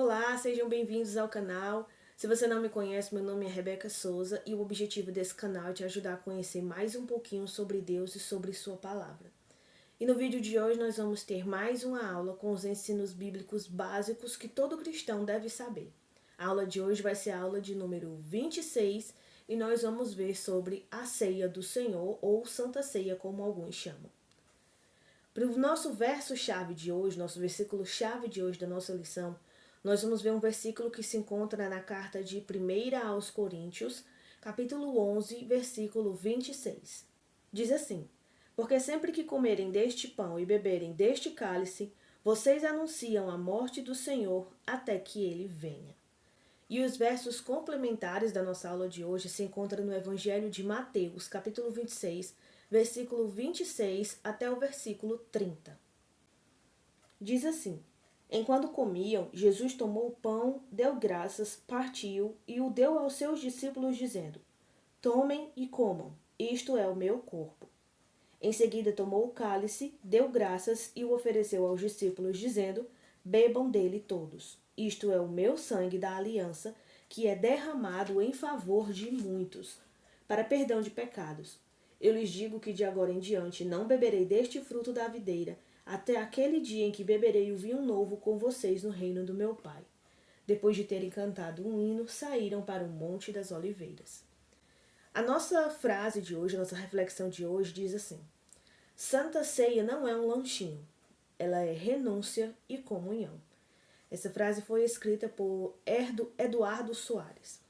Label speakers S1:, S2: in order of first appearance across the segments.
S1: Olá, sejam bem-vindos ao canal. Se você não me conhece, meu nome é Rebeca Souza e o objetivo desse canal é te ajudar a conhecer mais um pouquinho sobre Deus e sobre sua palavra. E no vídeo de hoje nós vamos ter mais uma aula com os ensinos bíblicos básicos que todo cristão deve saber. A aula de hoje vai ser a aula de número 26 e nós vamos ver sobre a ceia do Senhor ou Santa Ceia, como alguns chamam. Para o nosso verso-chave de hoje, nosso versículo-chave de hoje da nossa lição, nós vamos ver um versículo que se encontra na carta de 1 aos Coríntios, capítulo 11, versículo 26. Diz assim: Porque sempre que comerem deste pão e beberem deste cálice, vocês anunciam a morte do Senhor até que ele venha. E os versos complementares da nossa aula de hoje se encontram no Evangelho de Mateus, capítulo 26, versículo 26 até o versículo 30. Diz assim: Enquanto comiam, Jesus tomou o pão, deu graças, partiu e o deu aos seus discípulos, dizendo: Tomem e comam, isto é o meu corpo. Em seguida tomou o cálice, deu graças e o ofereceu aos discípulos, dizendo: Bebam dele todos, isto é o meu sangue da aliança, que é derramado em favor de muitos, para perdão de pecados. Eu lhes digo que de agora em diante não beberei deste fruto da videira, até aquele dia em que beberei o vinho novo com vocês no reino do meu Pai. Depois de terem cantado um hino, saíram para o Monte das Oliveiras. A nossa frase de hoje, a nossa reflexão de hoje diz assim: Santa Ceia não é um lanchinho, ela é renúncia e comunhão. Essa frase foi escrita por Eduardo Soares.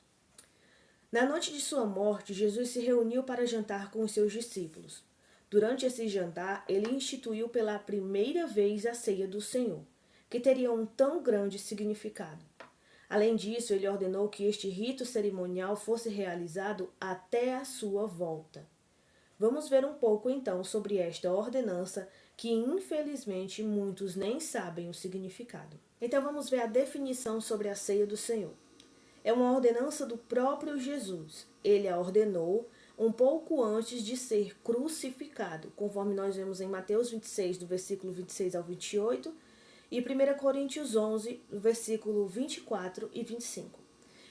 S1: Na noite de sua morte, Jesus se reuniu para jantar com os seus discípulos. Durante esse jantar, ele instituiu pela primeira vez a ceia do Senhor, que teria um tão grande significado. Além disso, ele ordenou que este rito cerimonial fosse realizado até a sua volta. Vamos ver um pouco então sobre esta ordenança que infelizmente muitos nem sabem o significado. Então vamos ver a definição sobre a ceia do Senhor. É uma ordenança do próprio Jesus. Ele a ordenou um pouco antes de ser crucificado, conforme nós vemos em Mateus 26, do versículo 26 ao 28, e 1 Coríntios 11, do versículo 24 e 25.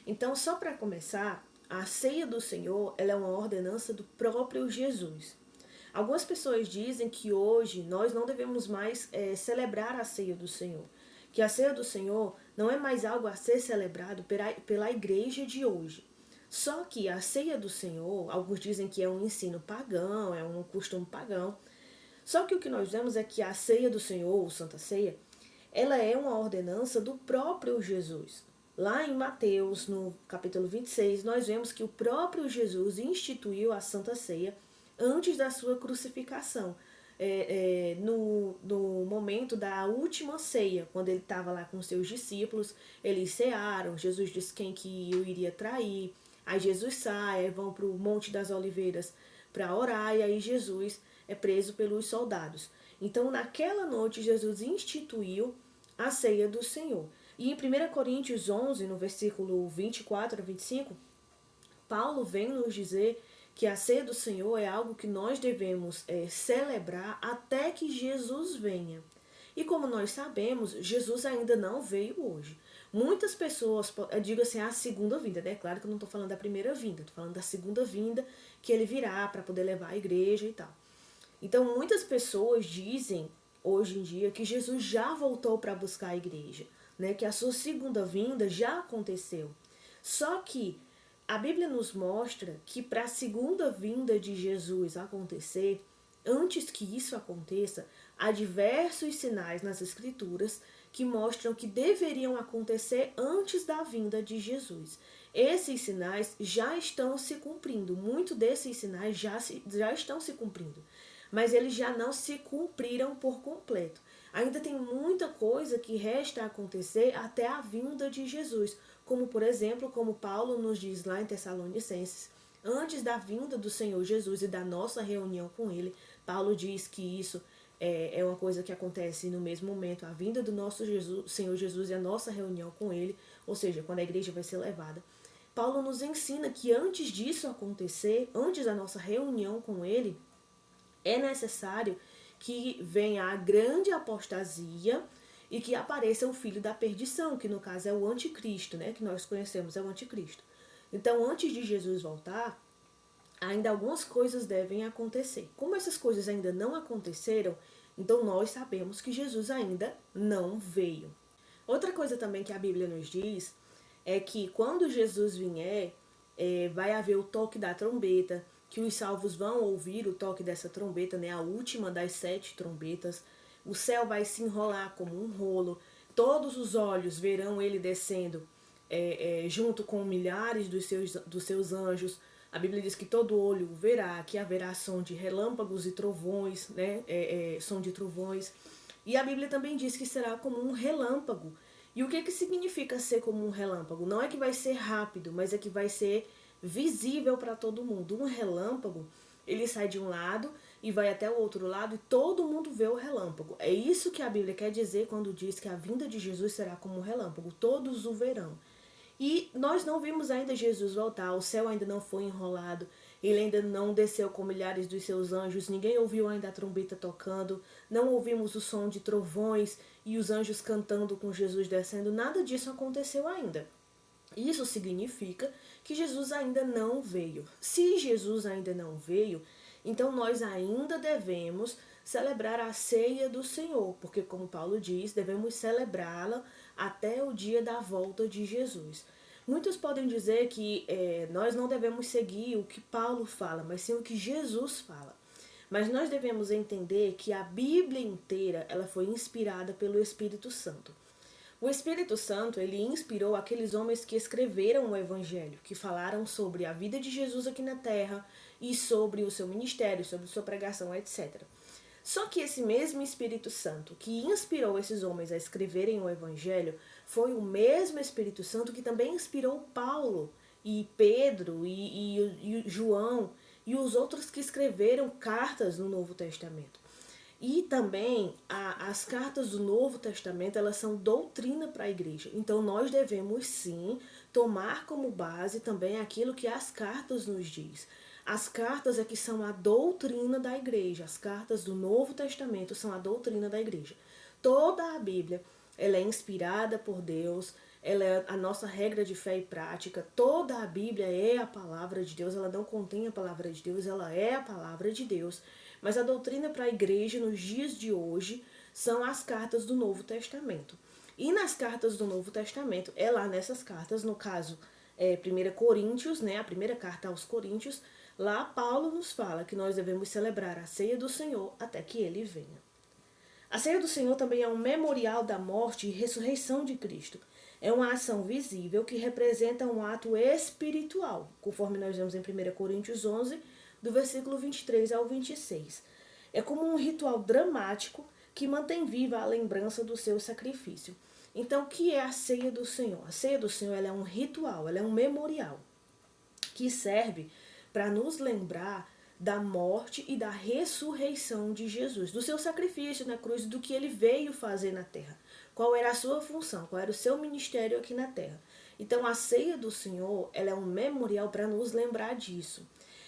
S1: Então, só para começar, a ceia do Senhor ela é uma ordenança do próprio Jesus. Algumas pessoas dizem que hoje nós não devemos mais celebrar a ceia do Senhor, que a ceia do Senhor não é mais algo a ser celebrado pela igreja de hoje. Só que a ceia do Senhor, alguns dizem que é um ensino pagão, é um costume pagão. Só que o que nós vemos é que a ceia do Senhor, ou Santa Ceia, ela é uma ordenança do próprio Jesus. Lá em Mateus, no capítulo 26, nós vemos que o próprio Jesus instituiu a Santa Ceia antes da sua crucificação. No momento da última ceia, quando ele estava lá com seus discípulos, eles cearam, Jesus disse quem que o iria trair, aí Jesus sai, vão para o Monte das Oliveiras para orar, e aí Jesus é preso pelos soldados. Então, naquela noite, Jesus instituiu a ceia do Senhor. E em 1 Coríntios 11, no versículo 24 a 25, Paulo vem nos dizer que a ceia do Senhor é algo que nós devemos celebrar até que Jesus venha. E como nós sabemos, Jesus ainda não veio hoje. Muitas pessoas, eu digo assim, a segunda vinda, né? Claro que eu não estou falando da primeira vinda, estou falando da segunda vinda, que ele virá para poder levar a igreja e tal. Então, muitas pessoas dizem, hoje em dia, que Jesus já voltou para buscar a igreja, né? Que a sua segunda vinda já aconteceu. Só que a Bíblia nos mostra que para a segunda vinda de Jesus acontecer, antes que isso aconteça, há diversos sinais nas Escrituras que mostram que deveriam acontecer antes da vinda de Jesus. Esses sinais já estão se cumprindo, muitos desses sinais já estão se cumprindo, mas eles já não se cumpriram por completo. Ainda tem muita coisa que resta acontecer até a vinda de Jesus, como por exemplo, como Paulo nos diz lá em Tessalonicenses, antes da vinda do Senhor Jesus e da nossa reunião com ele, Paulo diz que isso é uma coisa que acontece no mesmo momento, a vinda do nosso Senhor Jesus e a nossa reunião com ele, ou seja, quando a igreja vai ser levada. Paulo nos ensina que antes disso acontecer, antes da nossa reunião com ele, é necessário que venha a grande apostasia e que apareça o filho da perdição, que no caso é o anticristo, né? Que nós conhecemos, é o anticristo. Então, antes de Jesus voltar, ainda algumas coisas devem acontecer. Como essas coisas ainda não aconteceram, então nós sabemos que Jesus ainda não veio. Outra coisa também que a Bíblia nos diz é que quando Jesus vier, vai haver o toque da trombeta, que os salvos vão ouvir o toque dessa trombeta, né, a última das 7 trombetas. O céu vai se enrolar como um rolo, todos os olhos verão ele descendo junto com milhares dos seus anjos. A Bíblia diz que todo olho verá, que haverá som de relâmpagos e trovões, né, som de trovões. E a Bíblia também diz que será como um relâmpago. E o que significa ser como um relâmpago? Não é que vai ser rápido, mas é que vai ser visível para todo mundo. Um relâmpago, ele sai de um lado e vai até o outro lado e todo mundo vê o relâmpago. É isso que a Bíblia quer dizer quando diz que a vinda de Jesus será como um relâmpago. Todos o verão. E nós não vimos ainda Jesus voltar, o céu ainda não foi enrolado, ele ainda não desceu com milhares dos seus anjos, ninguém ouviu ainda a trombeta tocando, não ouvimos o som de trovões e os anjos cantando com Jesus descendo, nada disso aconteceu ainda. Isso significa que Jesus ainda não veio. Se Jesus ainda não veio, então nós ainda devemos celebrar a ceia do Senhor, porque como Paulo diz, devemos celebrá-la até o dia da volta de Jesus. Muitos podem dizer que nós não devemos seguir o que Paulo fala, mas sim o que Jesus fala. Mas nós devemos entender que a Bíblia inteira ela foi inspirada pelo Espírito Santo. O Espírito Santo, ele inspirou aqueles homens que escreveram o Evangelho, que falaram sobre a vida de Jesus aqui na Terra e sobre o seu ministério, sobre sua pregação, etc. Só que esse mesmo Espírito Santo que inspirou esses homens a escreverem o Evangelho foi o mesmo Espírito Santo que também inspirou Paulo e Pedro e João e os outros que escreveram cartas no Novo Testamento. E também as cartas do Novo Testamento, elas são doutrina para a igreja. Então nós devemos sim tomar como base também aquilo que as cartas nos diz. As cartas é que são a doutrina da igreja. As cartas do Novo Testamento são a doutrina da igreja. Toda a Bíblia, ela é inspirada por Deus, ela é a nossa regra de fé e prática. Toda a Bíblia é a palavra de Deus, ela não contém a palavra de Deus, ela é a palavra de Deus. Mas a doutrina para a igreja nos dias de hoje são as cartas do Novo Testamento. E nas cartas do Novo Testamento, é lá nessas cartas, no caso, 1 Coríntios, né, a primeira carta aos Coríntios, lá Paulo nos fala que nós devemos celebrar a ceia do Senhor até que ele venha. A ceia do Senhor também é um memorial da morte e ressurreição de Cristo. É uma ação visível que representa um ato espiritual, conforme nós vemos em 1 Coríntios 11, do versículo 23 ao 26. É como um ritual dramático que mantém viva a lembrança do seu sacrifício. Então, o que é a ceia do Senhor? A ceia do Senhor ela é um ritual, ela é um memorial que serve para nos lembrar da morte e da ressurreição de Jesus, do seu sacrifício na cruz, do que ele veio fazer na terra. Qual era a sua função, qual era o seu ministério aqui na terra. Então, a ceia do Senhor ela é um memorial para nos lembrar disso.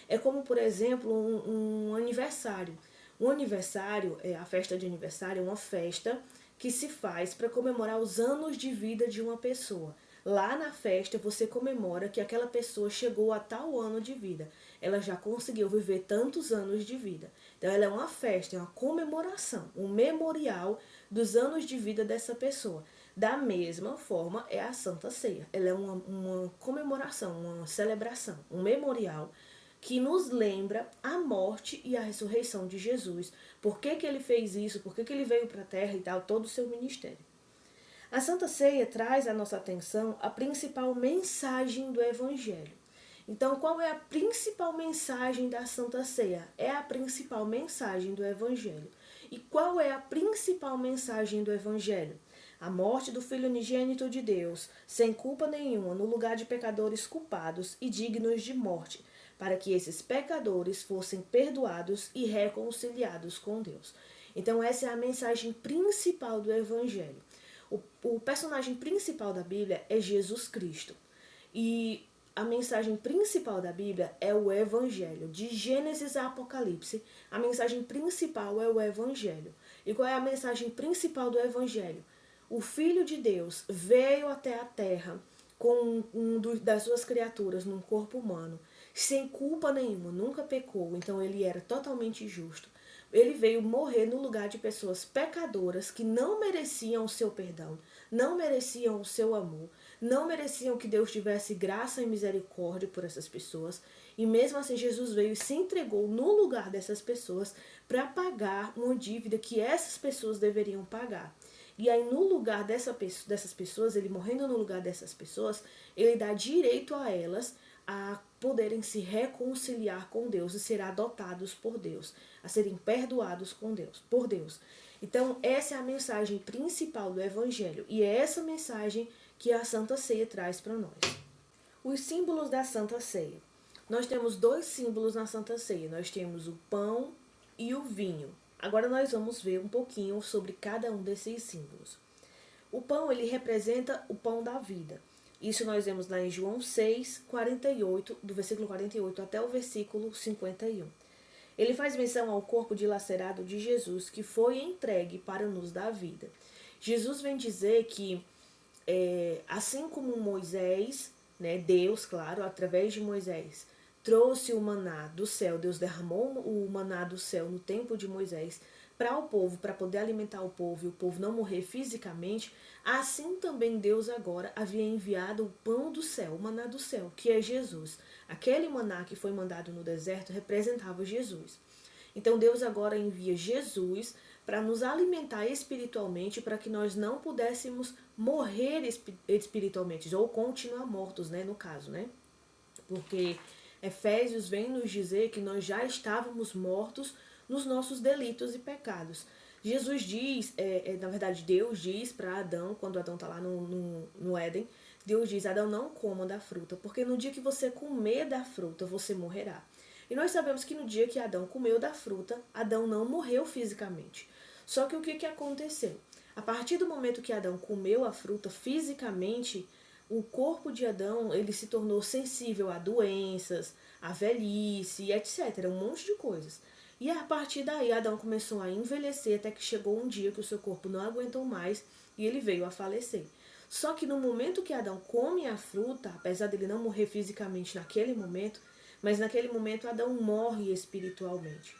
S1: É como, por exemplo, um aniversário. Um aniversário, a festa de aniversário, é uma festa que se faz para comemorar os anos de vida de uma pessoa. Lá na festa você comemora que aquela pessoa chegou a tal ano de vida. Ela já conseguiu viver tantos anos de vida. Então ela é uma festa, é uma comemoração, um memorial dos anos de vida dessa pessoa. Da mesma forma é a Santa Ceia. Ela é uma comemoração, uma celebração, um memorial que nos lembra a morte e a ressurreição de Jesus. Por que ele fez isso? Por que ele veio para a terra e tal, todo o seu ministério. A Santa Ceia traz à nossa atenção a principal mensagem do Evangelho. Então, qual é a principal mensagem da Santa Ceia? É a principal mensagem do Evangelho. E qual é a principal mensagem do Evangelho? A morte do Filho unigênito de Deus, sem culpa nenhuma, no lugar de pecadores culpados e dignos de morte, para que esses pecadores fossem perdoados e reconciliados com Deus. Então essa é a mensagem principal do Evangelho. O personagem principal da Bíblia é Jesus Cristo. E a mensagem principal da Bíblia é o Evangelho. De Gênesis a Apocalipse, a mensagem principal é o Evangelho. E qual é a mensagem principal do Evangelho? o Filho de Deus veio até a terra com das suas criaturas num corpo humano, sem culpa nenhuma, nunca pecou, então ele era totalmente justo. Ele veio morrer no lugar de pessoas pecadoras que não mereciam o seu perdão, não mereciam o seu amor, não mereciam que Deus tivesse graça e misericórdia por essas pessoas. E mesmo assim Jesus veio e se entregou no lugar dessas pessoas para pagar uma dívida que essas pessoas deveriam pagar. E aí, no lugar dessas pessoas, ele morrendo no lugar dessas pessoas, ele dá direito a elas a poderem se reconciliar com Deus e ser adotados por Deus, a serem perdoados por Deus. Então, essa é a mensagem principal do Evangelho e é essa mensagem que a Santa Ceia traz para nós. Os símbolos da Santa Ceia. Nós temos dois símbolos na Santa Ceia. Nós temos o pão e o vinho. Agora nós vamos ver um pouquinho sobre cada um desses símbolos. O pão, ele representa o pão da vida. Isso nós vemos lá em João 6, 48, do versículo 48 até o versículo 51. Ele faz menção ao corpo dilacerado de Jesus, que foi entregue para nos dar vida. Jesus vem dizer que, assim como Moisés, né, Deus, claro, através de Moisés, trouxe o maná do céu, Deus derramou o maná do céu no tempo de Moisés para o povo, para poder alimentar o povo e o povo não morrer fisicamente, assim também Deus agora havia enviado o pão do céu, o maná do céu, que é Jesus. Aquele maná que foi mandado no deserto representava Jesus. Então Deus agora envia Jesus para nos alimentar espiritualmente, para que nós não pudéssemos morrer espiritualmente, ou continuar mortos, né, no caso, né? Porque Efésios vem nos dizer que nós já estávamos mortos nos nossos delitos e pecados. Jesus diz, na verdade Deus diz para Adão, quando Adão está lá no Éden, Deus diz, Adão, não coma da fruta, porque no dia que você comer da fruta, você morrerá. E nós sabemos que no dia que Adão comeu da fruta, Adão não morreu fisicamente. Só que o que aconteceu? A partir do momento que Adão comeu a fruta fisicamente, o corpo de Adão ele se tornou sensível a doenças, a velhice, etc. Um monte de coisas. E a partir daí Adão começou a envelhecer até que chegou um dia que o seu corpo não aguentou mais e ele veio a falecer. Só que no momento que Adão come a fruta, apesar dele não morrer fisicamente naquele momento, mas naquele momento Adão morre espiritualmente.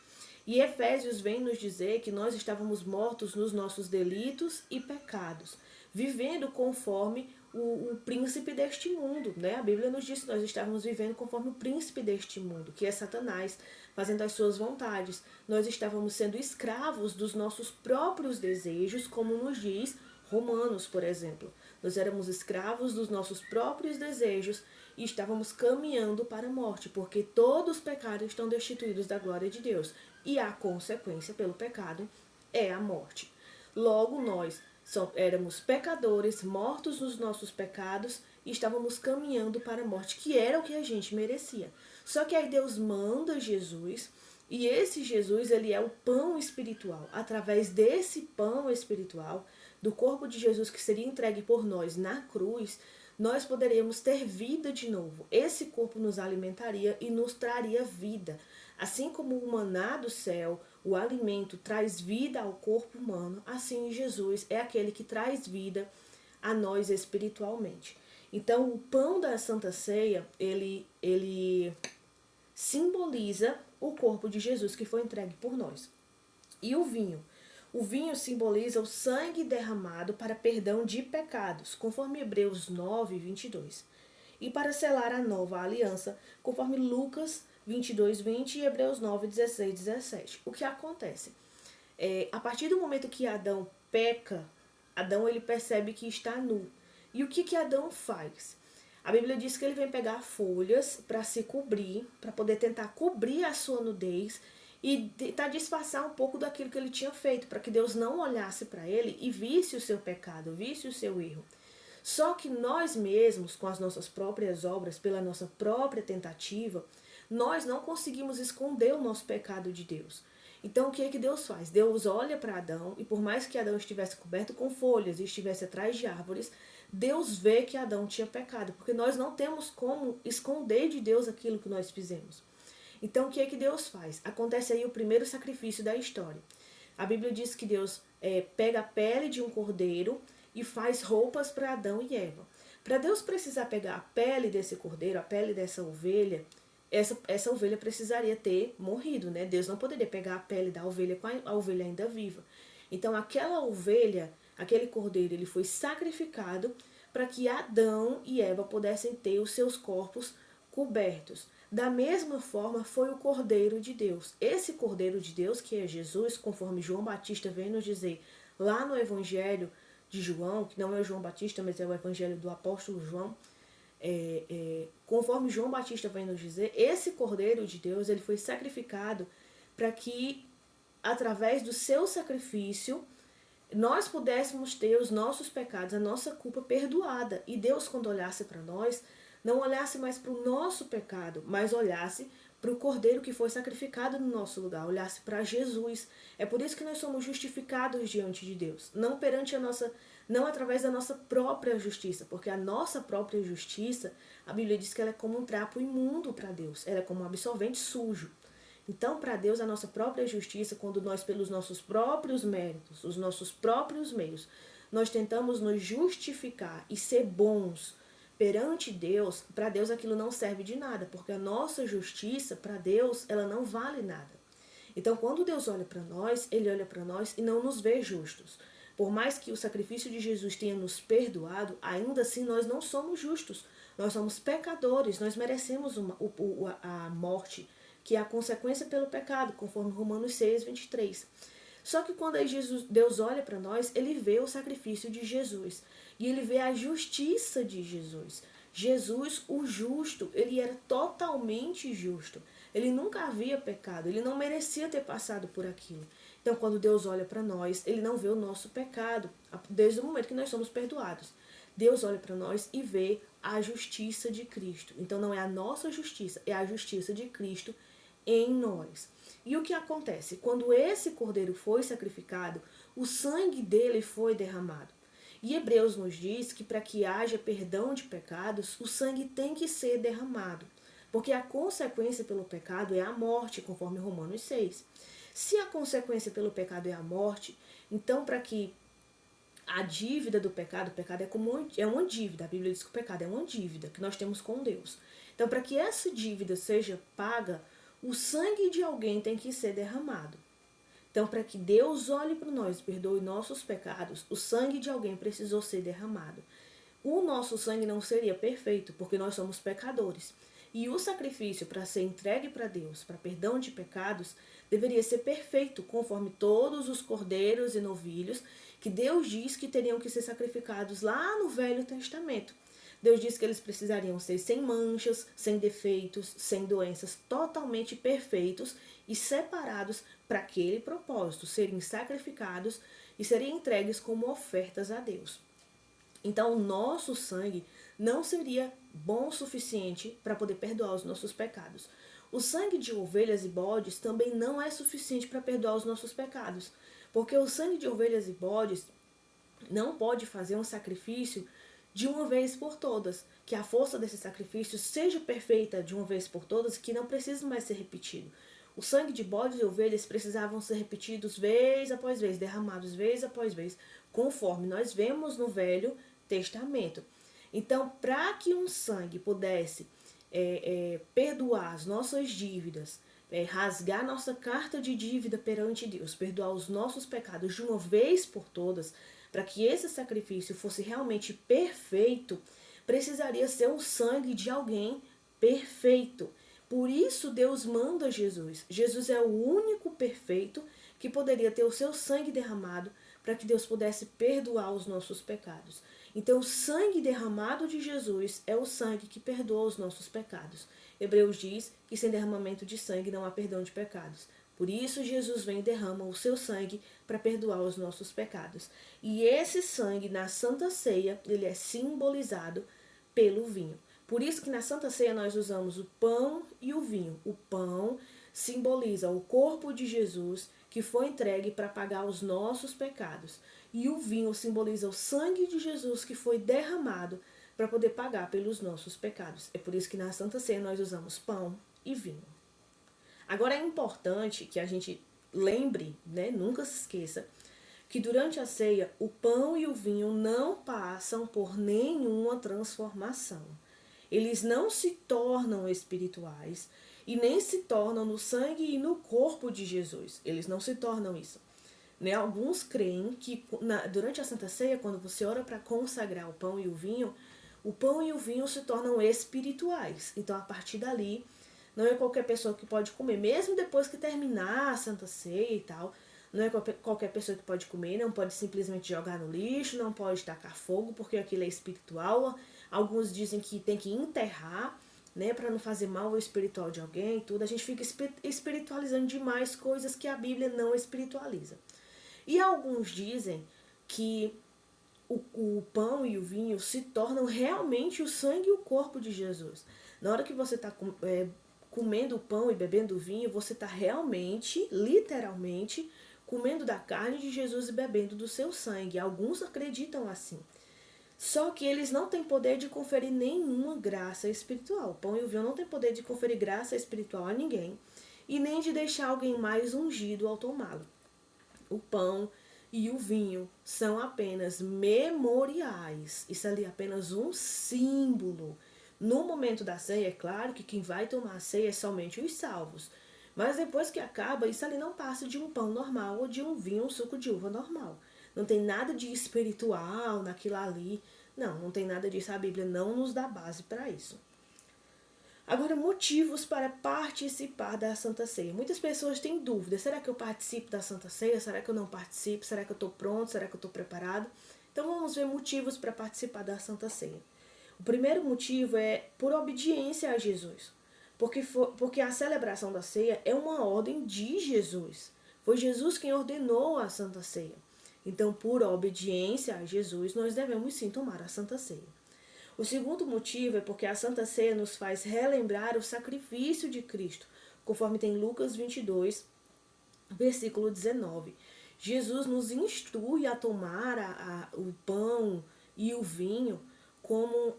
S1: E Efésios vem nos dizer que nós estávamos mortos nos nossos delitos e pecados, vivendo conforme o príncipe deste mundo, né? A Bíblia nos diz que nós estávamos vivendo conforme o príncipe deste mundo, que é Satanás, fazendo as suas vontades. Nós estávamos sendo escravos dos nossos próprios desejos, como nos diz Romanos, por exemplo. Nós éramos escravos dos nossos próprios desejos e estávamos caminhando para a morte, porque todos os pecados estão destituídos da glória de Deus. E a consequência pelo pecado é a morte. Logo, nós éramos pecadores, mortos nos nossos pecados e estávamos caminhando para a morte, que era o que a gente merecia. Só que aí Deus manda Jesus, e esse Jesus, ele é o pão espiritual. Através desse pão espiritual, do corpo de Jesus que seria entregue por nós na cruz, nós poderíamos ter vida de novo. Esse corpo nos alimentaria e nos traria vida. Assim como o maná do céu, o alimento traz vida ao corpo humano, assim Jesus é aquele que traz vida a nós espiritualmente. Então, o pão da Santa Ceia, ele simboliza o corpo de Jesus que foi entregue por nós. E o vinho? O vinho simboliza o sangue derramado para perdão de pecados, conforme Hebreus 9, 22. E para selar a nova aliança, conforme Lucas 22, 20 e Hebreus 9, 16, 17. O que acontece? A partir do momento que Adão peca, Adão ele percebe que está nu. E o que Adão faz? A Bíblia diz que ele vem pegar folhas para se cobrir, para poder tentar cobrir a sua nudez e tentar disfarçar um pouco daquilo que ele tinha feito, para que Deus não olhasse para ele e visse o seu pecado, visse o seu erro. Só que nós mesmos, com as nossas próprias obras, pela nossa própria tentativa, nós não conseguimos esconder o nosso pecado de Deus. Então o que é que Deus faz? Deus olha para Adão e por mais que Adão estivesse coberto com folhas e estivesse atrás de árvores, Deus vê que Adão tinha pecado, porque nós não temos como esconder de Deus aquilo que nós fizemos. Então o que é que Deus faz? Acontece aí o primeiro sacrifício da história. A Bíblia diz que Deus pega a pele de um cordeiro e faz roupas para Adão e Eva. Para Deus precisar pegar a pele desse cordeiro, a pele dessa ovelha, essa ovelha precisaria ter morrido, né? Deus não poderia pegar a pele da ovelha com a ovelha ainda viva. Então aquela ovelha, aquele cordeiro, ele foi sacrificado para que Adão e Eva pudessem ter os seus corpos cobertos. Da mesma forma foi o Cordeiro de Deus. Esse Cordeiro de Deus, que é Jesus, conforme João Batista vem nos dizer lá no Evangelho de João, que não é o João Batista, mas é o Evangelho do apóstolo João, conforme João Batista vem nos dizer, esse Cordeiro de Deus, ele foi sacrificado para que, através do seu sacrifício, nós pudéssemos ter os nossos pecados, a nossa culpa perdoada. E Deus, quando olhasse para nós, não olhasse mais para o nosso pecado, mas olhasse para o Cordeiro que foi sacrificado no nosso lugar, olhasse para Jesus. É por isso que nós somos justificados diante de Deus, não perante a nossa, não através da nossa própria justiça, porque a nossa própria justiça, a Bíblia diz que ela é como um trapo imundo para Deus, ela é como um absorvente sujo. Então, para Deus, a nossa própria justiça, quando nós, pelos nossos próprios méritos, os nossos próprios meios, nós tentamos nos justificar e ser bons perante Deus, para Deus aquilo não serve de nada, porque a nossa justiça, para Deus, ela não vale nada. Então, quando Deus olha para nós, Ele olha para nós e não nos vê justos. Por mais que o sacrifício de Jesus tenha nos perdoado, ainda assim nós não somos justos. Nós somos pecadores, nós merecemos a morte, que é a consequência pelo pecado, conforme Romanos 6, 23. Só que quando Deus olha para nós, Ele vê o sacrifício de Jesus. E Ele vê a justiça de Jesus. Jesus, o justo, Ele era totalmente justo. Ele nunca havia pecado, Ele não merecia ter passado por aquilo. Então, quando Deus olha para nós, Ele não vê o nosso pecado, desde o momento que nós somos perdoados. Deus olha para nós e vê a justiça de Cristo. Então, não é a nossa justiça, é a justiça de Cristo em nós. E o que acontece? Quando esse cordeiro foi sacrificado, o sangue dele foi derramado. E Hebreus nos diz que para que haja perdão de pecados, o sangue tem que ser derramado. Porque a consequência pelo pecado é a morte, conforme Romanos 6. Se a consequência pelo pecado é a morte, então para que a dívida do pecado, o pecado é uma dívida, a Bíblia diz que o pecado é uma dívida que nós temos com Deus. Então, para que essa dívida seja paga, o sangue de alguém tem que ser derramado. Então, para que Deus olhe para nós e perdoe nossos pecados, o sangue de alguém precisou ser derramado. O nosso sangue não seria perfeito, porque nós somos pecadores. E o sacrifício para ser entregue para Deus, para perdão de pecados, deveria ser perfeito, conforme todos os cordeiros e novilhos que Deus diz que teriam que ser sacrificados lá no Velho Testamento. Deus diz que eles precisariam ser sem manchas, sem defeitos, sem doenças, totalmente perfeitos e separados para aquele propósito, serem sacrificados e serem entregues como ofertas a Deus. Então, o nosso sangue não seria bom o suficiente para poder perdoar os nossos pecados. O sangue de ovelhas e bodes também não é suficiente para perdoar os nossos pecados, porque o sangue de ovelhas e bodes não pode fazer um sacrifício de uma vez por todas, que a força desse sacrifício seja perfeita de uma vez por todas, que não precise mais ser repetido. O sangue de bodes e ovelhas precisavam ser repetidos vez após vez, derramados vez após vez, conforme nós vemos no Velho Testamento. Então, para que um sangue pudesse perdoar as nossas dívidas, rasgar nossa carta de dívida perante Deus, perdoar os nossos pecados de uma vez por todas, para que esse sacrifício fosse realmente perfeito, precisaria ser o sangue de alguém perfeito. Por isso Deus manda Jesus. Jesus é o único perfeito que poderia ter o seu sangue derramado para que Deus pudesse perdoar os nossos pecados. Então o sangue derramado de Jesus é o sangue que perdoa os nossos pecados. Hebreus diz que sem derramamento de sangue não há perdão de pecados. Por isso Jesus vem e derrama o seu sangue para perdoar os nossos pecados. E esse sangue na Santa Ceia, ele é simbolizado pelo vinho. Por isso que na Santa Ceia nós usamos o pão e o vinho. O pão simboliza o corpo de Jesus que foi entregue para pagar os nossos pecados. E o vinho simboliza o sangue de Jesus que foi derramado para poder pagar pelos nossos pecados. É por isso que na Santa Ceia nós usamos pão e vinho. Agora é importante que a gente lembre, né, nunca se esqueça, que durante a ceia o pão e o vinho não passam por nenhuma transformação. Eles não se tornam espirituais e nem se tornam no sangue e no corpo de Jesus. Eles não se tornam isso. Né? Alguns creem que durante a Santa Ceia, quando você ora para consagrar o pão e o vinho se tornam espirituais. Então, a partir dali, não é qualquer pessoa que pode comer, mesmo depois que terminar a Santa Ceia e tal. Não é qualquer pessoa que pode comer, não pode simplesmente jogar no lixo, não pode tacar fogo, porque aquilo é espiritual. Alguns dizem que tem que enterrar, né, para não fazer mal ao espiritual de alguém e tudo. A gente fica espiritualizando demais coisas que a Bíblia não espiritualiza. E alguns dizem que o pão e o vinho se tornam realmente o sangue e o corpo de Jesus. Na hora que você está comendo o pão e bebendo o vinho, você está realmente, literalmente, comendo da carne de Jesus e bebendo do seu sangue. Alguns acreditam assim. Só que eles não têm poder de conferir nenhuma graça espiritual. O pão e o vinho não têm poder de conferir graça espiritual a ninguém e nem de deixar alguém mais ungido ao tomá-lo. O pão e o vinho são apenas memoriais. Isso ali é apenas um símbolo. No momento da ceia, é claro que quem vai tomar a ceia é somente os salvos. Mas depois que acaba, isso ali não passa de um pão normal ou de um vinho, um suco de uva normal. Não tem nada de espiritual naquilo ali. Não tem nada disso. A Bíblia não nos dá base para isso. Agora, motivos para participar da Santa Ceia. Muitas pessoas têm dúvidas. Será que eu participo da Santa Ceia? Será que eu não participo? Será que eu estou pronto? Será que eu estou preparado? Então, vamos ver motivos para participar da Santa Ceia. O primeiro motivo é por obediência a Jesus. Porque a celebração da ceia é uma ordem de Jesus. Foi Jesus quem ordenou a Santa Ceia. Então, por obediência a Jesus, nós devemos sim tomar a Santa Ceia. O segundo motivo é porque a Santa Ceia nos faz relembrar o sacrifício de Cristo, conforme tem Lucas 22, versículo 19. Jesus nos instrui a tomar o pão e o vinho como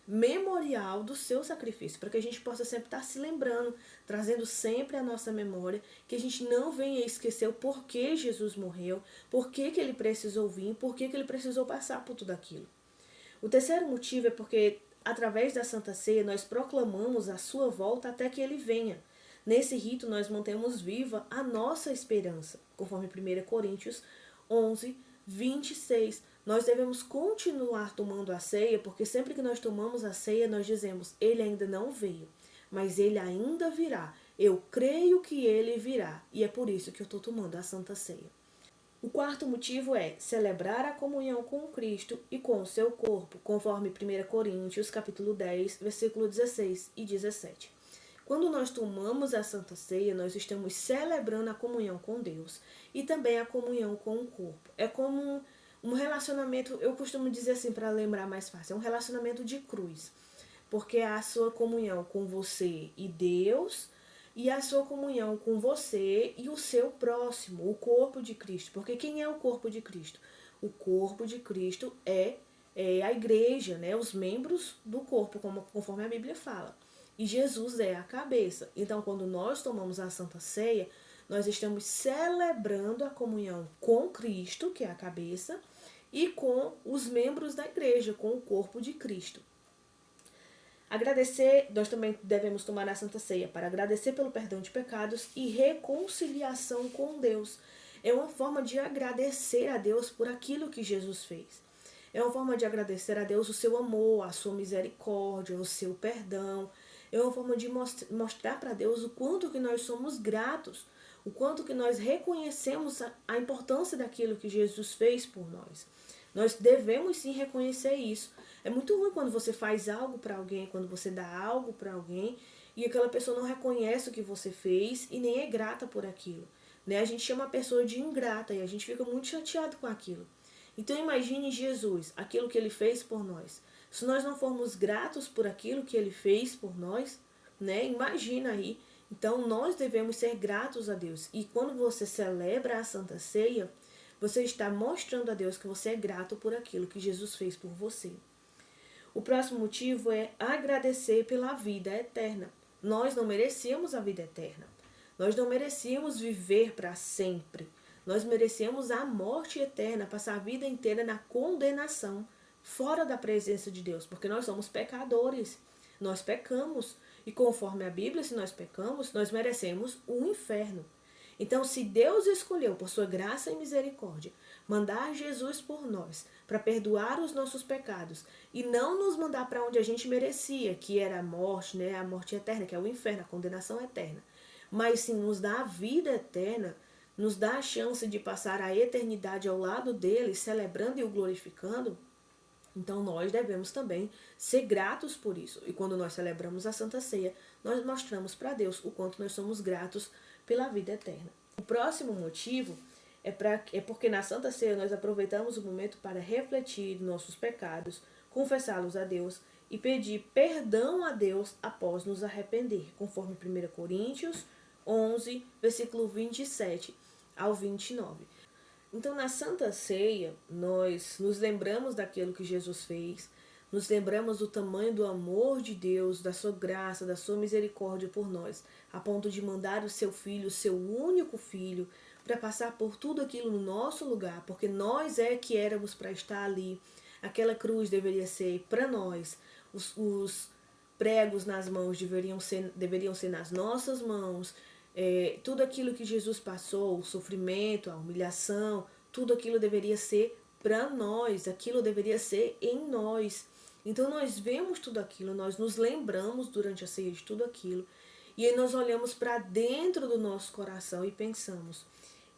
S1: memorial do seu sacrifício, para que a gente possa sempre estar se lembrando, trazendo sempre à nossa memória, que a gente não venha esquecer o porquê Jesus morreu, porquê que ele precisou vir, porquê que ele precisou passar por tudo aquilo. O terceiro motivo é porque, através da Santa Ceia, nós proclamamos a sua volta até que ele venha. Nesse rito, nós mantemos viva a nossa esperança, conforme 1 Coríntios 11, 26. Nós devemos continuar tomando a ceia, porque sempre que nós tomamos a ceia, nós dizemos, ele ainda não veio, mas ele ainda virá. Eu creio que ele virá, e é por isso que eu estou tomando a Santa Ceia. O quarto motivo é celebrar a comunhão com Cristo e com o seu corpo, conforme 1 Coríntios capítulo 10, versículo 16 e 17. Quando nós tomamos a Santa Ceia, nós estamos celebrando a comunhão com Deus e também a comunhão com o corpo. É como um relacionamento, eu costumo dizer assim para lembrar mais fácil, é um relacionamento de cruz, porque é a sua comunhão com você e Deus, e a sua comunhão com você e o seu próximo, o corpo de Cristo. Porque quem é o corpo de Cristo? O corpo de Cristo é a igreja, né? Os membros do corpo, conforme a Bíblia fala. E Jesus é a cabeça. Então, quando nós tomamos a Santa Ceia, nós estamos celebrando a comunhão com Cristo, que é a cabeça, e com os membros da igreja, com o corpo de Cristo. Agradecer, nós também devemos tomar a Santa Ceia para agradecer pelo perdão de pecados e reconciliação com Deus. É uma forma de agradecer a Deus por aquilo que Jesus fez. É uma forma de agradecer a Deus o seu amor, a sua misericórdia, o seu perdão. É uma forma de mostrar para Deus o quanto que nós somos gratos, o quanto que nós reconhecemos a importância daquilo que Jesus fez por nós. Nós devemos sim reconhecer isso. É muito ruim quando você faz algo para alguém, quando você dá algo para alguém e aquela pessoa não reconhece o que você fez e nem é grata por aquilo. Né? A gente chama a pessoa de ingrata e a gente fica muito chateado com aquilo. Então imagine Jesus, aquilo que ele fez por nós. Se nós não formos gratos por aquilo que ele fez por nós, né? Imagina aí. Então nós devemos ser gratos a Deus. E quando você celebra a Santa Ceia, você está mostrando a Deus que você é grato por aquilo que Jesus fez por você. O próximo motivo é agradecer pela vida eterna. Nós não merecíamos a vida eterna. Nós não merecíamos viver para sempre. Nós merecemos a morte eterna, passar a vida inteira na condenação, fora da presença de Deus, porque nós somos pecadores. Nós pecamos. E conforme a Bíblia, se nós pecamos, nós merecemos o inferno. Então, se Deus escolheu, por sua graça e misericórdia, mandar Jesus por nós, para perdoar os nossos pecados, e não nos mandar para onde a gente merecia, que era a morte, né, a morte eterna, que é o inferno, a condenação eterna, mas sim nos dá a vida eterna, nos dá a chance de passar a eternidade ao lado dele, celebrando e o glorificando, então nós devemos também ser gratos por isso. E quando nós celebramos a Santa Ceia, nós mostramos para Deus o quanto nós somos gratos pela vida eterna. O próximo motivo é porque na Santa Ceia nós aproveitamos o momento para refletir nossos pecados, confessá-los a Deus e pedir perdão a Deus após nos arrepender, conforme 1 Coríntios 11, versículo 27 ao 29. Então, na Santa Ceia, nós nos lembramos daquilo que Jesus fez, nos lembramos do tamanho do amor de Deus, da sua graça, da sua misericórdia por nós, a ponto de mandar o seu filho, o seu único filho, para passar por tudo aquilo no nosso lugar, porque nós é que éramos para estar ali. Aquela cruz deveria ser para nós, os pregos nas mãos deveriam ser nas nossas mãos, tudo aquilo que Jesus passou, o sofrimento, a humilhação, tudo aquilo deveria ser para nós, aquilo deveria ser em nós. Então nós vemos tudo aquilo, nós nos lembramos durante a ceia de tudo aquilo, e aí nós olhamos para dentro do nosso coração e pensamos: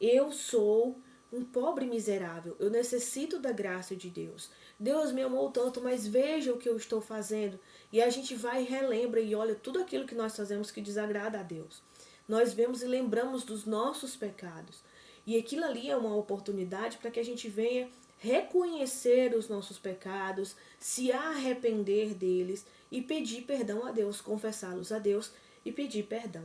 S1: eu sou um pobre miserável, eu necessito da graça de Deus. Deus me amou tanto, mas veja o que eu estou fazendo. E a gente vai e relembra e olha tudo aquilo que nós fazemos que desagrada a Deus. Nós vemos e lembramos dos nossos pecados. E aquilo ali é uma oportunidade para que a gente venha reconhecer os nossos pecados, se arrepender deles e pedir perdão a Deus, confessá-los a Deus e pedir perdão.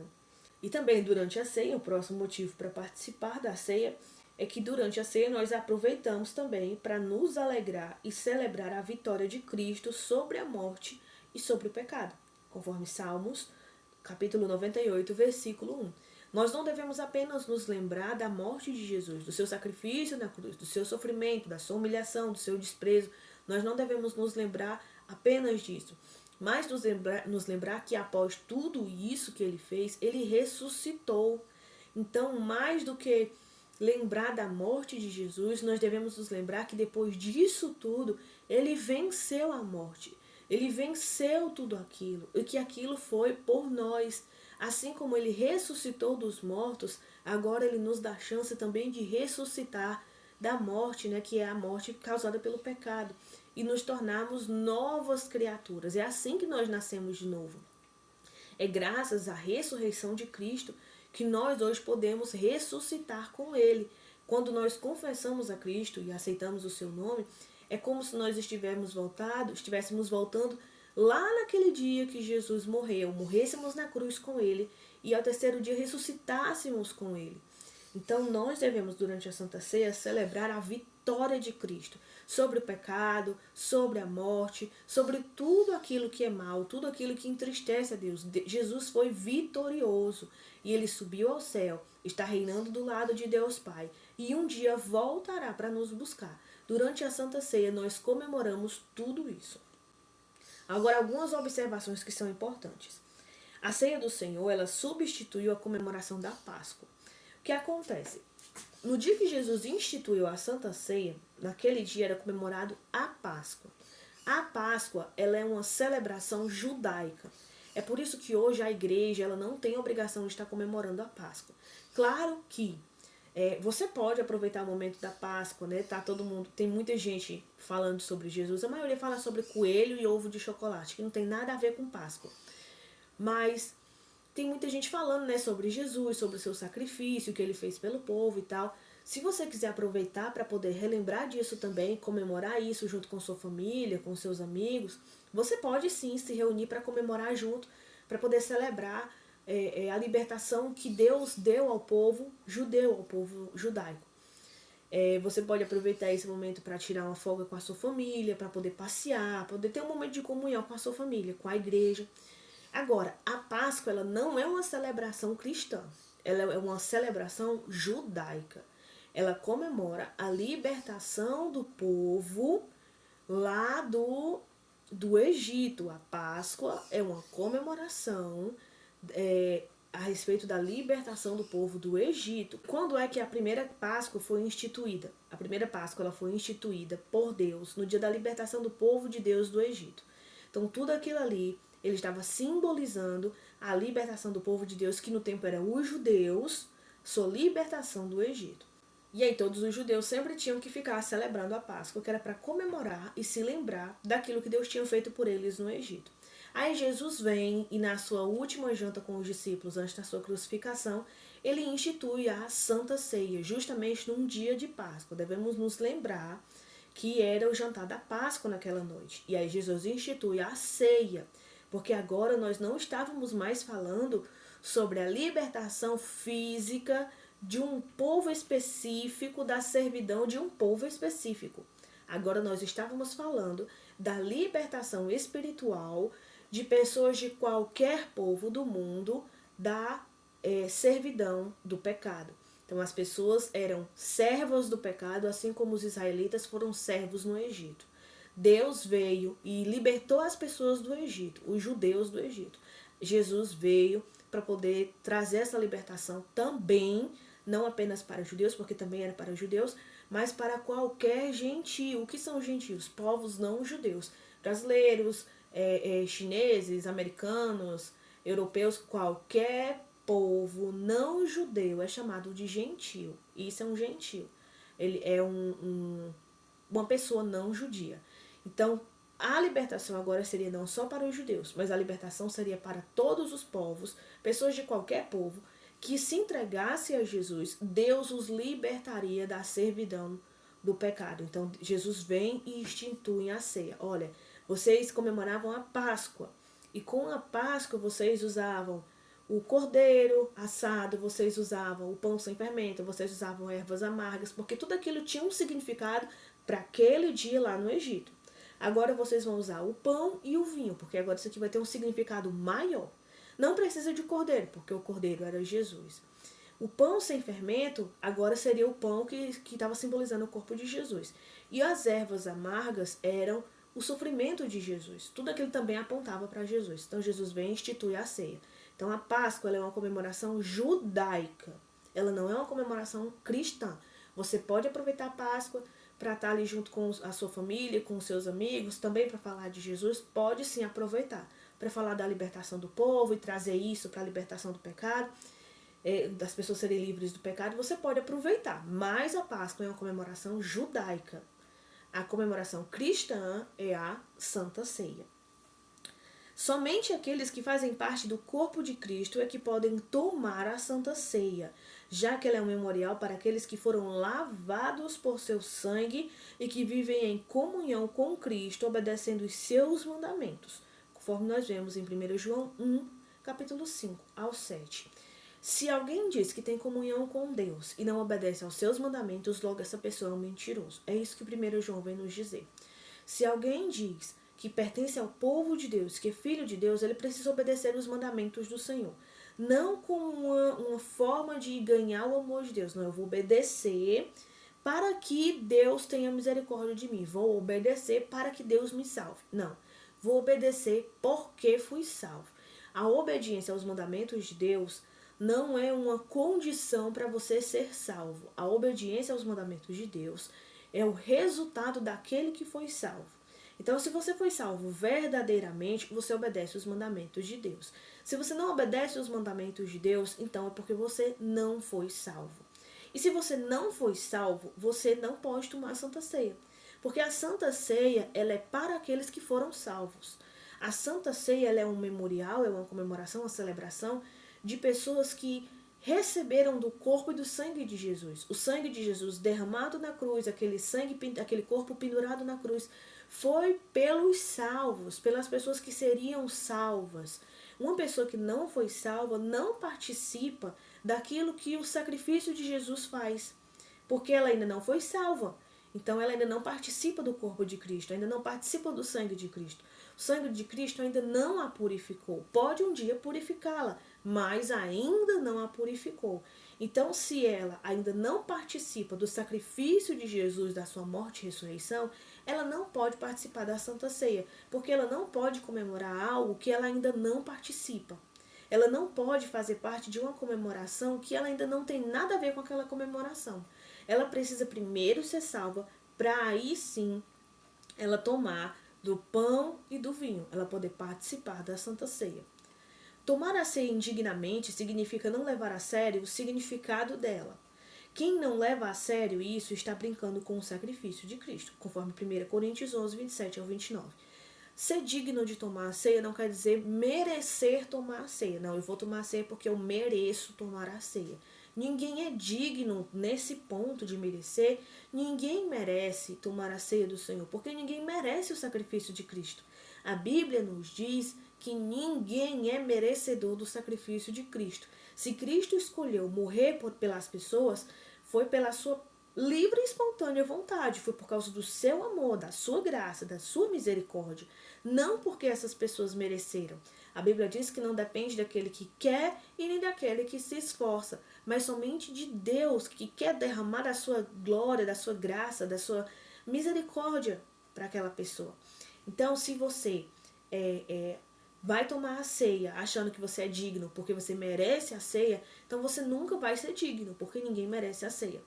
S1: E também durante a ceia, o próximo motivo para participar da ceia é que durante a ceia nós aproveitamos também para nos alegrar e celebrar a vitória de Cristo sobre a morte e sobre o pecado, conforme Salmos capítulo 98, versículo 1. Nós não devemos apenas nos lembrar da morte de Jesus, do seu sacrifício na cruz, do seu sofrimento, da sua humilhação, do seu desprezo. Nós não devemos nos lembrar apenas disso, mas nos lembrar que após tudo isso que ele fez, ele ressuscitou. Então, mais do que lembrar da morte de Jesus, nós devemos nos lembrar que depois disso tudo, ele venceu a morte. Ele venceu tudo aquilo, e que aquilo foi por nós. Assim como ele ressuscitou dos mortos, agora ele nos dá a chance também de ressuscitar da morte, né, que é a morte causada pelo pecado, e nos tornarmos novas criaturas. É assim que nós nascemos de novo. É graças à ressurreição de Cristo que nós hoje podemos ressuscitar com ele. Quando nós confessamos a Cristo e aceitamos o seu nome, é como se nós estivéssemos voltando lá naquele dia que Jesus morreu, morrêssemos na cruz com ele e ao terceiro dia ressuscitássemos com ele. Então nós devemos, durante a Santa Ceia, celebrar a vitória de Cristo sobre o pecado, sobre a morte, sobre tudo aquilo que é mal, tudo aquilo que entristece a Deus. Jesus foi vitorioso e ele subiu ao céu, está reinando do lado de Deus Pai e um dia voltará para nos buscar. Durante a Santa Ceia, nós comemoramos tudo isso. Agora, algumas observações que são importantes. A Ceia do Senhor, ela substituiu a comemoração da Páscoa. O que acontece? No dia que Jesus instituiu a Santa Ceia, naquele dia era comemorado a Páscoa. A Páscoa, ela é uma celebração judaica. É por isso que hoje a igreja ela não tem obrigação de estar comemorando a Páscoa. Claro que você pode aproveitar o momento da Páscoa, né? Tá todo mundo, tem muita gente falando sobre Jesus. A maioria fala sobre coelho e ovo de chocolate, que não tem nada a ver com Páscoa. Mas tem muita gente falando, né, sobre Jesus, sobre o seu sacrifício, que ele fez pelo povo e tal. Se você quiser aproveitar para poder relembrar disso também, comemorar isso junto com sua família, com seus amigos, você pode sim se reunir para comemorar junto, para poder celebrar a libertação que Deus deu ao povo judeu, ao povo judaico. Você pode aproveitar esse momento para tirar uma folga com a sua família, para poder passear, poder ter um momento de comunhão com a sua família, com a igreja. Agora, a Páscoa ela não é uma celebração cristã, ela é uma celebração judaica. Ela comemora a libertação do povo lá do Egito. A Páscoa é uma comemoração a respeito da libertação do povo do Egito. Quando é que a primeira Páscoa foi instituída? A primeira Páscoa ela foi instituída por Deus no dia da libertação do povo de Deus do Egito. Então tudo aquilo ali, ele estava simbolizando a libertação do povo de Deus, que no tempo era os judeus, sua libertação do Egito. E aí todos os judeus sempre tinham que ficar celebrando a Páscoa, que era para comemorar e se lembrar daquilo que Deus tinha feito por eles no Egito. Aí Jesus vem e na sua última janta com os discípulos, antes da sua crucificação, ele institui a Santa Ceia, justamente num dia de Páscoa. Devemos nos lembrar que era o jantar da Páscoa naquela noite. E aí Jesus institui a ceia, porque agora nós não estávamos mais falando sobre a libertação física de um povo específico, da servidão de um povo específico. Agora nós estávamos falando da libertação espiritual de pessoas de qualquer povo do mundo da servidão do pecado. Então as pessoas eram servas do pecado, assim como os israelitas foram servos no Egito. Deus veio e libertou as pessoas do Egito, os judeus do Egito. Jesus veio para poder trazer essa libertação também, não apenas para os judeus, porque também era para os judeus, mas para qualquer gentio. O que são gentios? Povos não judeus. Brasileiros, chineses, americanos, europeus, qualquer povo não judeu é chamado de gentio. Isso é um gentio. Ele é uma pessoa não judia. Então, a libertação agora seria não só para os judeus, mas a libertação seria para todos os povos, pessoas de qualquer povo, que se entregasse a Jesus, Deus os libertaria da servidão do pecado. Então, Jesus vem e institui a ceia. Olha, vocês comemoravam a Páscoa, e com a Páscoa vocês usavam o cordeiro assado, vocês usavam o pão sem fermento, vocês usavam ervas amargas, porque tudo aquilo tinha um significado para aquele dia lá no Egito. Agora vocês vão usar o pão e o vinho, porque agora isso aqui vai ter um significado maior. Não precisa de cordeiro, porque o cordeiro era Jesus. O pão sem fermento agora seria o pão que estava simbolizando o corpo de Jesus. E as ervas amargas eram o sofrimento de Jesus. Tudo aquilo também apontava para Jesus. Então Jesus vem e institui a ceia. Então a Páscoa ela é uma comemoração judaica. Ela não é uma comemoração cristã. Você pode aproveitar a Páscoa para estar ali junto com a sua família, com os seus amigos, também para falar de Jesus, pode sim aproveitar. Para falar da libertação do povo e trazer isso para a libertação do pecado, das pessoas serem livres do pecado, você pode aproveitar. Mas a Páscoa é uma comemoração judaica. A comemoração cristã é a Santa Ceia. Somente aqueles que fazem parte do corpo de Cristo é que podem tomar a Santa Ceia, já que ela é um memorial para aqueles que foram lavados por seu sangue e que vivem em comunhão com Cristo, obedecendo os seus mandamentos, conforme nós vemos em 1 João 1, capítulo 5 ao 7. Se alguém diz que tem comunhão com Deus e não obedece aos seus mandamentos, logo essa pessoa é um mentiroso. É isso que 1 João vem nos dizer. Se alguém diz que pertence ao povo de Deus, que é filho de Deus, ele precisa obedecer os mandamentos do Senhor. Não como uma forma de ganhar o amor de Deus. Não, eu vou obedecer para que Deus tenha misericórdia de mim. Vou obedecer para que Deus me salve. Não, vou obedecer porque fui salvo. A obediência aos mandamentos de Deus não é uma condição para você ser salvo. A obediência aos mandamentos de Deus é o resultado daquele que foi salvo. Então, se você foi salvo verdadeiramente, você obedece os mandamentos de Deus. Se você não obedece os mandamentos de Deus, então é porque você não foi salvo. E se você não foi salvo, você não pode tomar a Santa Ceia. Porque a Santa Ceia, ela é para aqueles que foram salvos. A Santa Ceia, ela é um memorial, é uma comemoração, uma celebração de pessoas que receberam do corpo e do sangue de Jesus. O sangue de Jesus derramado na cruz, aquele corpo pendurado na cruz, foi pelos salvos, pelas pessoas que seriam salvas. Uma pessoa que não foi salva não participa daquilo que o sacrifício de Jesus faz, porque ela ainda não foi salva. Então ela ainda não participa do corpo de Cristo, ainda não participa do sangue de Cristo. O sangue de Cristo ainda não a purificou. Pode um dia purificá-la, mas ainda não a purificou. Então, se ela ainda não participa do sacrifício de Jesus, da sua morte e ressurreição, ela não pode participar da Santa Ceia, porque ela não pode comemorar algo que ela ainda não participa. Ela não pode fazer parte de uma comemoração que ela ainda não tem nada a ver com aquela comemoração. Ela precisa primeiro ser salva para aí sim ela tomar do pão e do vinho, ela poder participar da Santa Ceia. Tomar a ceia indignamente significa não levar a sério o significado dela. Quem não leva a sério isso está brincando com o sacrifício de Cristo, conforme 1 Coríntios 11, 27 ao 29. Ser digno de tomar a ceia não quer dizer merecer tomar a ceia. Não, eu vou tomar a ceia porque eu mereço tomar a ceia. Ninguém é digno nesse ponto de merecer. Ninguém merece tomar a ceia do Senhor, porque ninguém merece o sacrifício de Cristo. A Bíblia nos diz que ninguém é merecedor do sacrifício de Cristo. Se Cristo escolheu morrer pelas pessoas, foi pela sua livre e espontânea vontade, foi por causa do seu amor, da sua graça, da sua misericórdia, não porque essas pessoas mereceram. A Bíblia diz que não depende daquele que quer e nem daquele que se esforça, mas somente de Deus que quer derramar a sua glória, da sua graça, da sua misericórdia para aquela pessoa. Então, se você vai tomar a ceia achando que você é digno porque você merece a ceia, então você nunca vai ser digno, porque ninguém merece a ceia.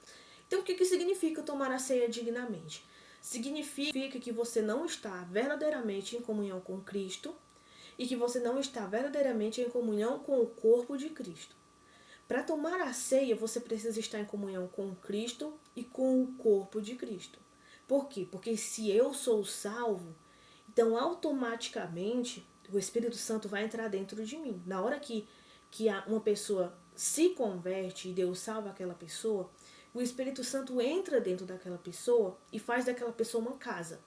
S1: Então, o que significa tomar a ceia dignamente? Significa que você não está verdadeiramente em comunhão com Cristo e que você não está verdadeiramente em comunhão com o corpo de Cristo. Para tomar a ceia, você precisa estar em comunhão com Cristo e com o corpo de Cristo. Por quê? Porque se eu sou salvo, então automaticamente o Espírito Santo vai entrar dentro de mim. Na hora que uma pessoa se converte e Deus salva aquela pessoa, o Espírito Santo entra dentro daquela pessoa e faz daquela pessoa uma casa.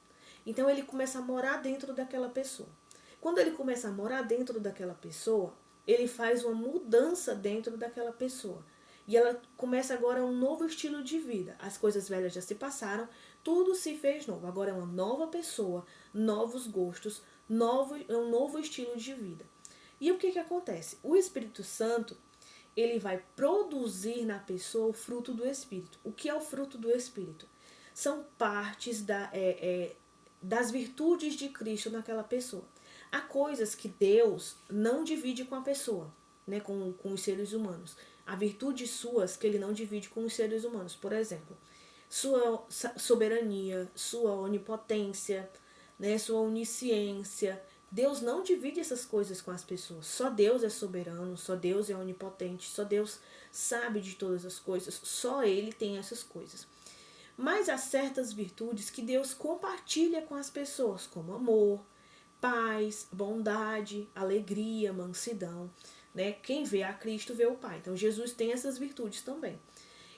S1: Então ele começa a morar dentro daquela pessoa. Quando ele começa a morar dentro daquela pessoa, ele faz uma mudança dentro daquela pessoa. E ela começa agora um novo estilo de vida. As coisas velhas já se passaram, tudo se fez novo. Agora é uma nova pessoa, novos gostos, um novo estilo de vida. E o que acontece? O Espírito Santo, ele vai produzir na pessoa o fruto do Espírito. O que é o fruto do Espírito? São partes das virtudes de Cristo naquela pessoa. Há coisas que Deus não divide com a pessoa, né, com os seres humanos. Há virtudes suas que ele não divide com os seres humanos. Por exemplo, sua soberania, sua onipotência, né, sua onisciência. Deus não divide essas coisas com as pessoas. Só Deus é soberano, só Deus é onipotente, só Deus sabe de todas as coisas, só Ele tem essas coisas. Mas há certas virtudes que Deus compartilha com as pessoas, como amor, paz, bondade, alegria, mansidão. Né? Quem vê a Cristo vê o Pai. Então Jesus tem essas virtudes também.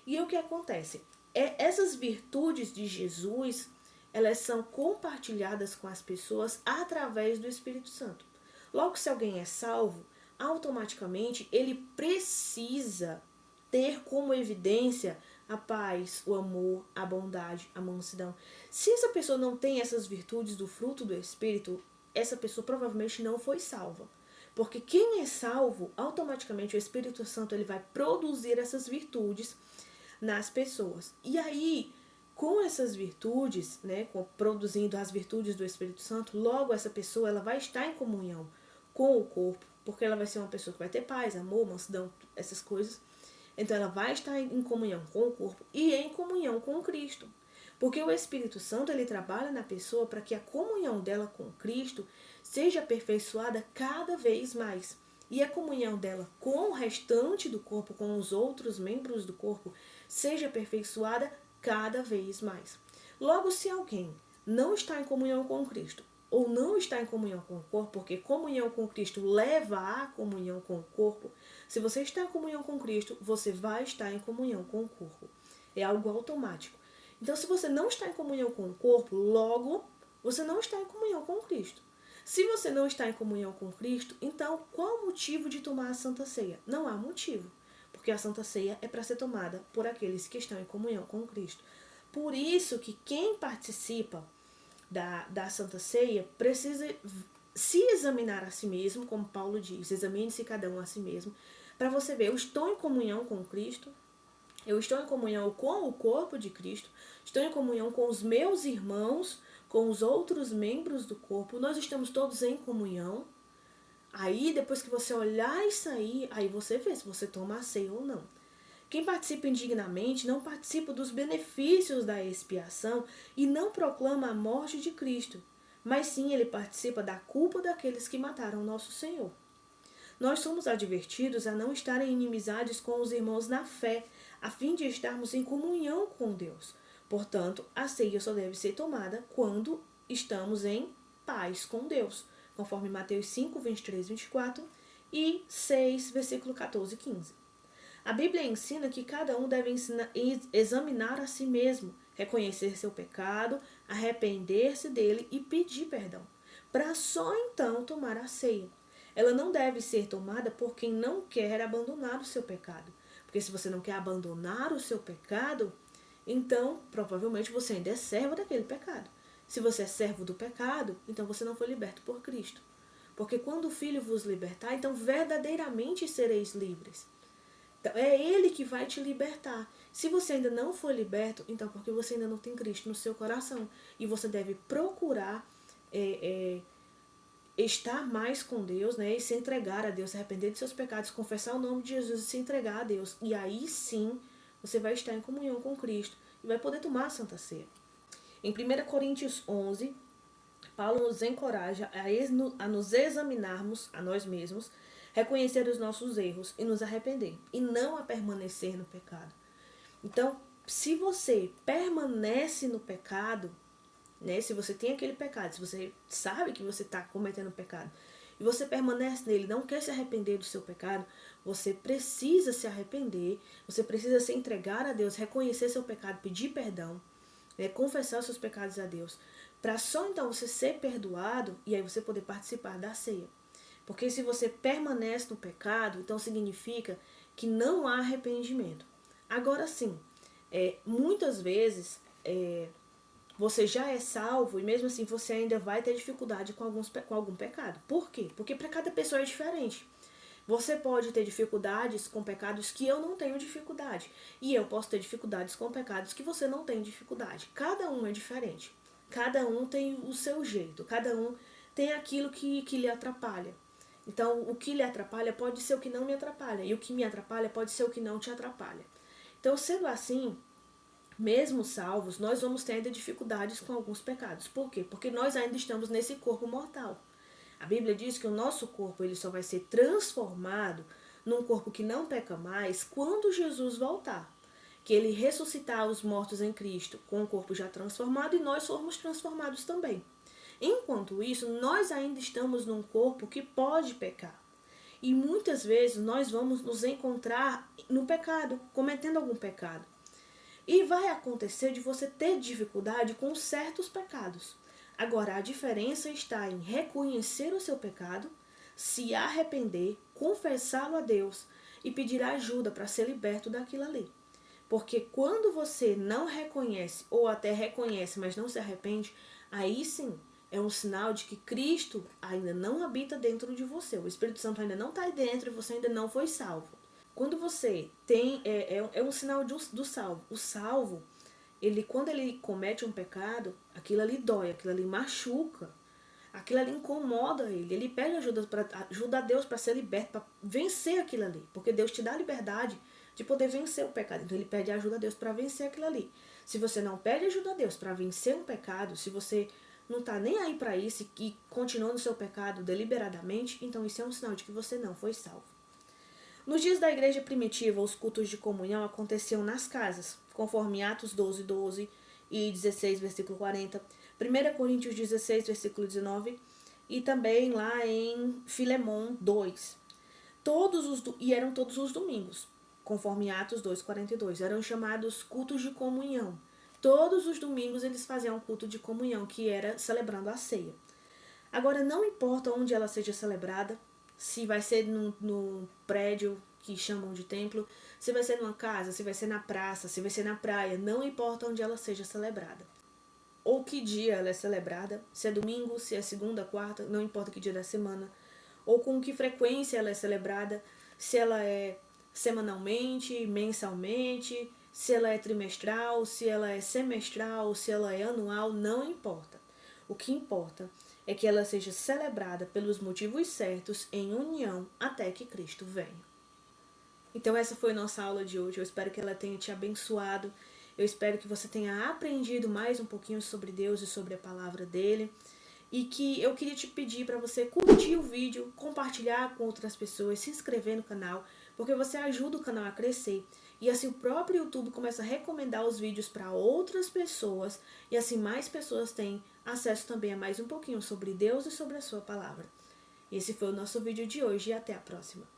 S1: E o que acontece? Essas virtudes de Jesus, elas são compartilhadas com as pessoas através do Espírito Santo. Logo, se alguém é salvo, automaticamente ele precisa ter como evidência a paz, o amor, a bondade, a mansidão. Se essa pessoa não tem essas virtudes do fruto do Espírito, essa pessoa provavelmente não foi salva. Porque quem é salvo, automaticamente o Espírito Santo ele vai produzir essas virtudes nas pessoas. E aí, com essas virtudes, né, produzindo as virtudes do Espírito Santo, logo essa pessoa ela vai estar em comunhão com o corpo, porque ela vai ser uma pessoa que vai ter paz, amor, mansidão, essas coisas. Então ela vai estar em comunhão com o corpo e em comunhão com Cristo. Porque o Espírito Santo ele trabalha na pessoa para que a comunhão dela com Cristo seja aperfeiçoada cada vez mais. E a comunhão dela com o restante do corpo, com os outros membros do corpo, seja aperfeiçoada cada vez mais. Logo, se alguém não está em comunhão com Cristo, ou não está em comunhão com o corpo, porque comunhão com Cristo leva à comunhão com o corpo, se você está em comunhão com Cristo, você vai estar em comunhão com o corpo. É algo automático. Então, se você não está em comunhão com o corpo, logo, você não está em comunhão com Cristo. Se você não está em comunhão com Cristo, então qual o motivo de tomar a Santa Ceia? Não há motivo, porque a Santa Ceia é para ser tomada por aqueles que estão em comunhão com Cristo. por isso que quem participa da Santa Ceia precisa se examinar a si mesmo, como Paulo diz, examine-se cada um a si mesmo, para você ver, eu estou em comunhão com Cristo, eu estou em comunhão com o corpo de Cristo, estou em comunhão com os meus irmãos, com os outros membros do corpo, nós estamos todos em comunhão. Aí, depois que você olhar isso aí você vê se você toma a ceia ou não. Quem participa indignamente não participa dos benefícios da expiação e não proclama a morte de Cristo, mas sim ele participa da culpa daqueles que mataram nosso Senhor. Nós somos advertidos a não estar em inimizades com os irmãos na fé, a fim de estarmos em comunhão com Deus. Portanto, a ceia só deve ser tomada quando estamos em paz com Deus, conforme Mateus 5, 23, 24 e 6, versículo 14 e 15. A Bíblia ensina que cada um deve examinar a si mesmo, reconhecer seu pecado, arrepender-se dele e pedir perdão, para só então tomar a ceia. Ela não deve ser tomada por quem não quer abandonar o seu pecado. Porque se você não quer abandonar o seu pecado, então provavelmente você ainda é servo daquele pecado. Se você é servo do pecado, então você não foi liberto por Cristo. Porque quando o Filho vos libertar, então verdadeiramente sereis livres. Então, é Ele que vai te libertar. Se você ainda não foi liberto, então porque você ainda não tem Cristo no seu coração. E você deve procurar estar mais com Deus, né? E se entregar a Deus, se arrepender de seus pecados, confessar o nome de Jesus e se entregar a Deus. E aí sim, você vai estar em comunhão com Cristo e vai poder tomar a Santa Ceia. Em 1 Coríntios 11, Paulo nos encoraja a nos examinarmos a nós mesmos, reconhecer os nossos erros e nos arrepender, e não a permanecer no pecado. Então, se você permanece no pecado, né, se você tem aquele pecado, se você sabe que você está cometendo pecado, e você permanece nele, não quer se arrepender do seu pecado, você precisa se arrepender, você precisa se entregar a Deus, reconhecer seu pecado, pedir perdão, né, confessar os seus pecados a Deus, para só então você ser perdoado e aí você poder participar da ceia. Porque se você permanece no pecado, então significa que não há arrependimento. Agora sim, muitas vezes você já é salvo e mesmo assim você ainda vai ter dificuldade com algum pecado. Por quê? Porque para cada pessoa é diferente. Você pode ter dificuldades com pecados que eu não tenho dificuldade. E eu posso ter dificuldades com pecados que você não tem dificuldade. Cada um é diferente. Cada um tem o seu jeito. Cada um tem aquilo que lhe atrapalha. Então, o que lhe atrapalha pode ser o que não me atrapalha. E o que me atrapalha pode ser o que não te atrapalha. Então, sendo assim, mesmo salvos, nós vamos ter ainda dificuldades com alguns pecados. Por quê? Porque nós ainda estamos nesse corpo mortal. A Bíblia diz que o nosso corpo ele só vai ser transformado num corpo que não peca mais quando Jesus voltar. Que ele ressuscitar os mortos em Cristo com o corpo já transformado e nós formos transformados também. Enquanto isso, nós ainda estamos num corpo que pode pecar. E muitas vezes nós vamos nos encontrar no pecado, cometendo algum pecado. E vai acontecer de você ter dificuldade com certos pecados. Agora, a diferença está em reconhecer o seu pecado, se arrepender, confessá-lo a Deus e pedir ajuda para ser liberto daquilo ali. Porque quando você não reconhece, ou até reconhece, mas não se arrepende, aí sim é um sinal de que Cristo ainda não habita dentro de você. O Espírito Santo ainda não está aí dentro e você ainda não foi salvo. Quando você tem, é um sinal do salvo. O salvo, quando ele comete um pecado, aquilo ali dói, aquilo ali machuca, aquilo ali incomoda ele. Ele pede ajuda a Deus para ser liberto, para vencer aquilo ali. Porque Deus te dá a liberdade de poder vencer o pecado. Então ele pede ajuda a Deus para vencer aquilo ali. Se você não pede ajuda a Deus para vencer um pecado, se você não está nem aí para isso e continua no seu pecado deliberadamente, então isso é um sinal de que você não foi salvo. Nos dias da igreja primitiva, os cultos de comunhão aconteciam nas casas, conforme Atos 12, 12 e 16, versículo 40, 1 Coríntios 16, versículo 19, e também lá em Filemon 2. E eram todos os domingos, conforme Atos 2, 42. Eram chamados cultos de comunhão. Todos os domingos eles faziam um culto de comunhão, que era celebrando a ceia. Agora, não importa onde ela seja celebrada, se vai ser no prédio que chamam de templo, se vai ser numa casa, se vai ser na praça, se vai ser na praia, não importa onde ela seja celebrada. Ou que dia ela é celebrada, se é domingo, se é segunda, quarta, não importa que dia da semana, ou com que frequência ela é celebrada, se ela é semanalmente, mensalmente, se ela é trimestral, se ela é semestral, se ela é anual, não importa. O que importa é que ela seja celebrada pelos motivos certos em união até que Cristo venha. Então essa foi a nossa aula de hoje. Eu espero que ela tenha te abençoado. Eu espero que você tenha aprendido mais um pouquinho sobre Deus e sobre a palavra dele. E que eu queria te pedir para você curtir o vídeo, compartilhar com outras pessoas, se inscrever no canal, porque você ajuda o canal a crescer. E assim o próprio YouTube começa a recomendar os vídeos para outras pessoas. E assim mais pessoas têm acesso também a mais um pouquinho sobre Deus e sobre a sua palavra. Esse foi o nosso vídeo de hoje e até a próxima.